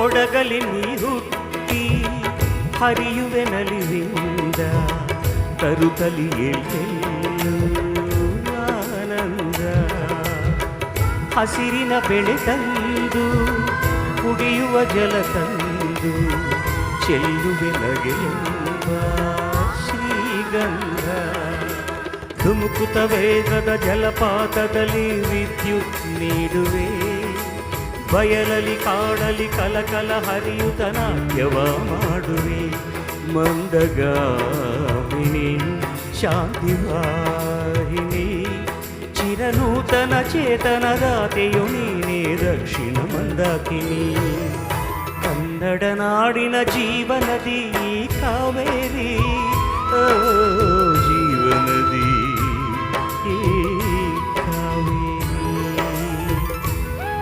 ಕೊಡಗಲಿ ನೀ ಹುಟ್ಟಿ ಹರಿಯುವೆ ನಲಿವಿಂದ ತರುತ್ತಲಿ ಎಲ್ಲೆಲ್ಲೂ ಆನಂದ. ಹಸಿರಿನ ಬೆಳೆ ತಂದು ಕುಡಿಯುವ ಜಲ ತಂದು ಚೆಲ್ಲುವೆ ನಗೆಯೆಂಬ ಶ್ರೀಗಂಧ. ಧುಮುಕುತ ವೇಗದ ಜಲಪಾತದಲ್ಲಿ ವಿದ್ಯುತ್ ನೀಡುವೆ, ಬಯಲಲಿ ಕಾಡಲಿ ಕಲಕಲ ಹರಿಯುತ ನಾಟ್ಯವ ಮಾಡುವೆ. ಮಂದಗಾಮಿನಿ ಶಾಂತಿವಾಹಿನಿ ಚಿರನೂತನ ಚೇತನದಾತೆಯು ನೀನೇ ದಕ್ಷಿಣ ಮಂದಾಕಿನಿ. ಕನ್ನಡ ನಾಡಿನ ಜೀವನದಿ ಕಾವೇರಿ, ಜೀವನದಿ